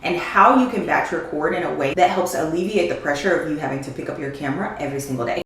and how you can batch record in a way that helps alleviate the pressure of you having to pick up your camera every single day.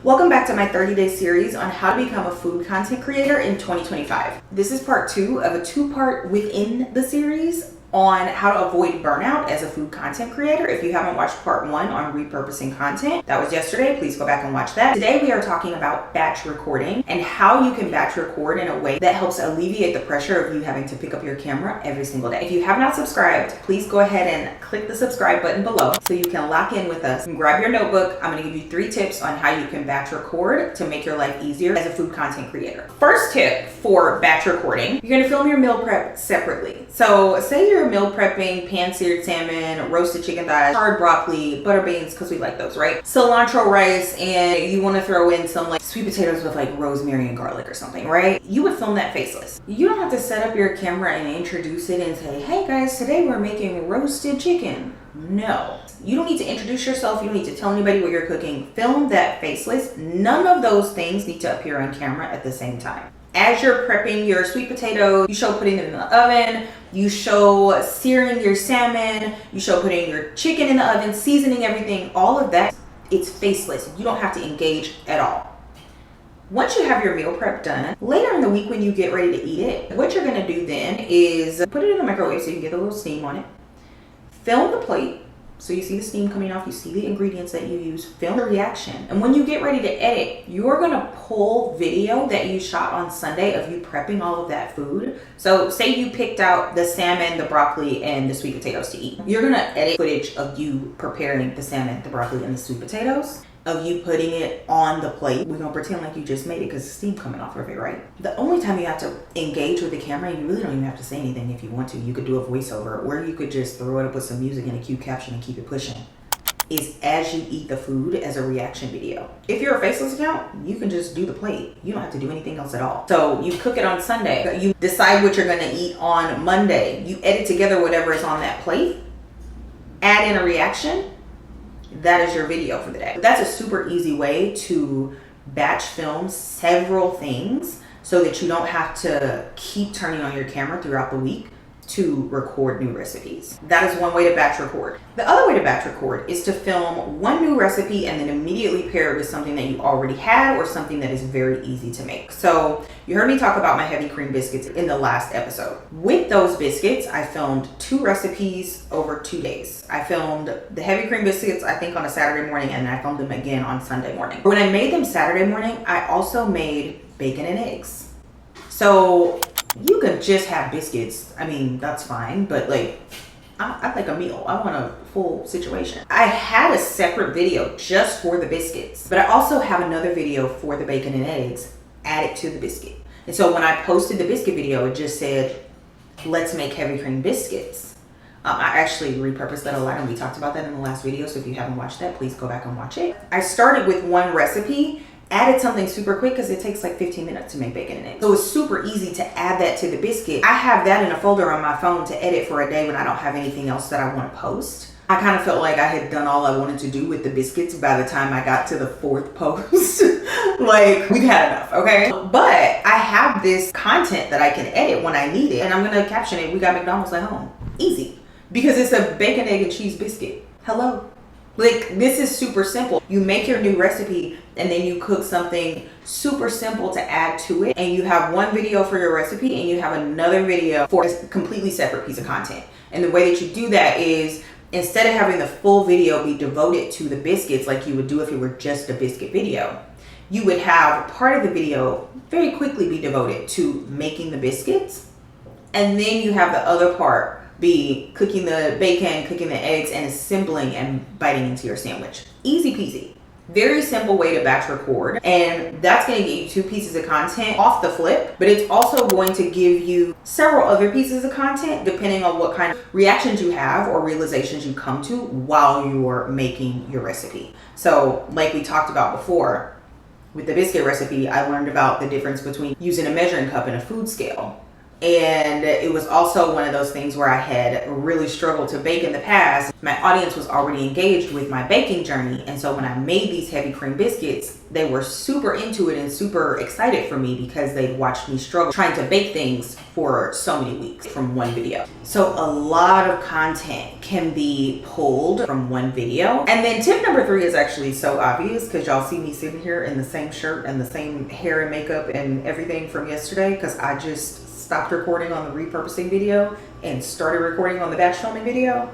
Welcome back to my 30-day series on how to become a food content creator in 2025. This is part 2 of a 2-part within the series on how to avoid burnout as a food content creator. If you haven't watched part 1 on repurposing content, that was yesterday. Please go back and watch that. Today we are talking about batch recording and how you can batch record in a way that helps alleviate the pressure of you having to pick up your camera every single day. If you have not subscribed, please go ahead and click the subscribe button below so you can lock in with us. And grab your notebook. I'm going to give you 3 tips on how you can batch record to make your life easier as a food content creator. First tip for batch recording, you're going to film your meal prep separately. So say you're meal prepping pan-seared salmon, roasted chicken thighs, charred broccoli, butter beans, because we like those, right? Cilantro rice, and you want to throw in some like sweet potatoes with like rosemary and garlic or something, right? You would film that faceless. You don't have to set up your camera and introduce it and say, hey guys, today we're making roasted chicken. No, you don't need to introduce yourself. You don't need to tell anybody what you're cooking. Film that faceless. None of those things need to appear on camera at the same time. As you're prepping your sweet potato, you show putting it in the oven, you show searing your salmon, you show putting your chicken in the oven, seasoning everything, all of that, it's faceless. You don't have to engage at all. Once you have your meal prep done, later in the week when you get ready to eat it, what you're gonna do then is put it in the microwave so you can get a little steam on it. Film the plate. So you see the steam coming off, you see the ingredients that you use, film the reaction. And when you get ready to edit, you're gonna pull video that you shot on Sunday of you prepping all of that food. So say you picked out the salmon, the broccoli, and the sweet potatoes to eat. You're gonna edit footage of you preparing the salmon, the broccoli, and the sweet potatoes, of you putting it on the plate. We're gonna pretend like you just made it because the steam coming off of it, right? The only time you have to engage with the camera, you really don't even have to say anything if you want to. You could do a voiceover, or you could just throw it up with some music and a cute caption and keep it pushing, is as you eat the food as a reaction video. If you're a faceless account, you can just do the plate. You don't have to do anything else at all. So you cook it on Sunday, you decide what you're gonna eat on Monday, you edit together whatever is on that plate, add in a reaction, that is your video for the day. That's a super easy way to batch film several things so that you don't have to keep turning on your camera throughout the week to record new recipes. That is one way to batch record. The other way to batch record is to film one new recipe and then immediately pair it with something that you already had or something that is very easy to make. So you heard me talk about my heavy cream biscuits in the last episode. With those biscuits, I filmed 2 recipes over 2 days. I filmed the heavy cream biscuits, I think on a Saturday morning, and I filmed them again on Sunday morning. When I made them Saturday morning, I also made bacon and eggs. So you could just have biscuits. I mean, that's fine, but like, I like a meal. I want a full situation. I had a separate video just for the biscuits, but I also have another video for the bacon and eggs added to the biscuit. And so when I posted the biscuit video, it just said, let's make heavy cream biscuits. I actually repurposed that a lot, and we talked about that in the last video. So if you haven't watched that, please go back and watch it. I started with one recipe, added something super quick because it takes like 15 minutes to make bacon and eggs. So it's super easy to add that to the biscuit. I have that in a folder on my phone to edit for a day when I don't have anything else that I want to post. I kind of felt like I had done all I wanted to do with the biscuits by the time I got to the 4th post. Like, we've had enough, okay? But I have this content that I can edit when I need it, and I'm gonna caption it, we got McDonald's at home. Easy. Because it's a bacon, egg, and cheese biscuit. Hello. Like, this is super simple. You make your new recipe and then you cook something super simple to add to it, and you have one video for your recipe and you have another video for a completely separate piece of content. And the way that you do that is, instead of having the full video be devoted to the biscuits like you would do if it were just a biscuit video, you would have part of the video very quickly be devoted to making the biscuits, and then you have the other part be cooking the bacon, cooking the eggs, and assembling and biting into your sandwich. Easy peasy. Very simple way to batch record, and that's going to get you 2 pieces of content off the flip, but it's also going to give you several other pieces of content depending on what kind of reactions you have or realizations you come to while you're making your recipe. So like we talked about before, with the biscuit recipe, I learned about the difference between using a measuring cup and a food scale. And it was also one of those things where I had really struggled to bake in the past. My audience was already engaged with my baking journey. And so when I made these heavy cream biscuits, they were super into it and super excited for me because they watched me struggle trying to bake things for so many weeks from one video. So a lot of content can be pulled from one video. And then tip number 3 is actually so obvious because y'all see me sitting here in the same shirt and the same hair and makeup and everything from yesterday because I just stopped recording on the repurposing video and started recording on the batch filming video.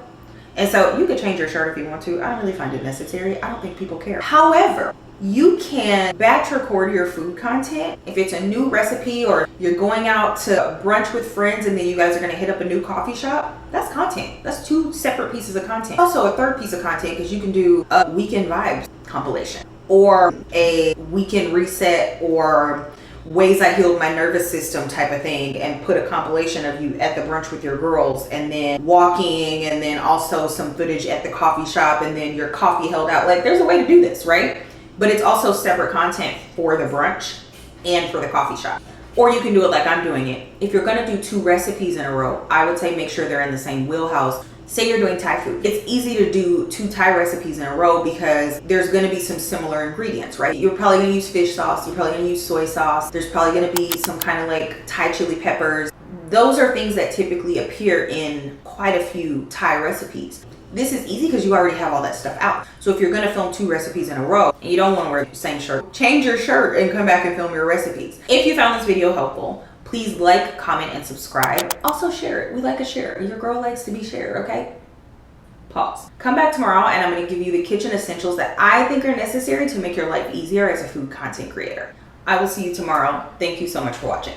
And so you could change your shirt if you want to. I don't really find it necessary. I don't think people care. However, you can batch record your food content. If it's a new recipe or you're going out to brunch with friends and then you guys are gonna hit up a new coffee shop, that's content. That's 2 separate pieces of content. Also a third piece of content because you can do a weekend vibes compilation or a weekend reset or ways I healed my nervous system type of thing and put a compilation of you at the brunch with your girls and then walking and then also some footage at the coffee shop and then your coffee held out. Like there's a way to do this, right? But it's also separate content for the brunch and for the coffee shop. Or you can do it like I'm doing it. If you're gonna do 2 recipes in a row, I would say make sure they're in the same wheelhouse. Say you're doing Thai food. It's easy to do 2 Thai recipes in a row because there's gonna be some similar ingredients, right? You're probably gonna use fish sauce, you're probably gonna use soy sauce, there's probably gonna be some kind of like Thai chili peppers. Those are things that typically appear in quite a few Thai recipes. This is easy because you already have all that stuff out. So if you're gonna film 2 recipes in a row and you don't wanna wear the same shirt, change your shirt and come back and film your recipes. If you found this video helpful, please like, comment, and subscribe. Also share it. We like a share. Your girl likes to be shared, okay? Pause. Come back tomorrow and I'm gonna give you the kitchen essentials that I think are necessary to make your life easier as a food content creator. I will see you tomorrow. Thank you so much for watching.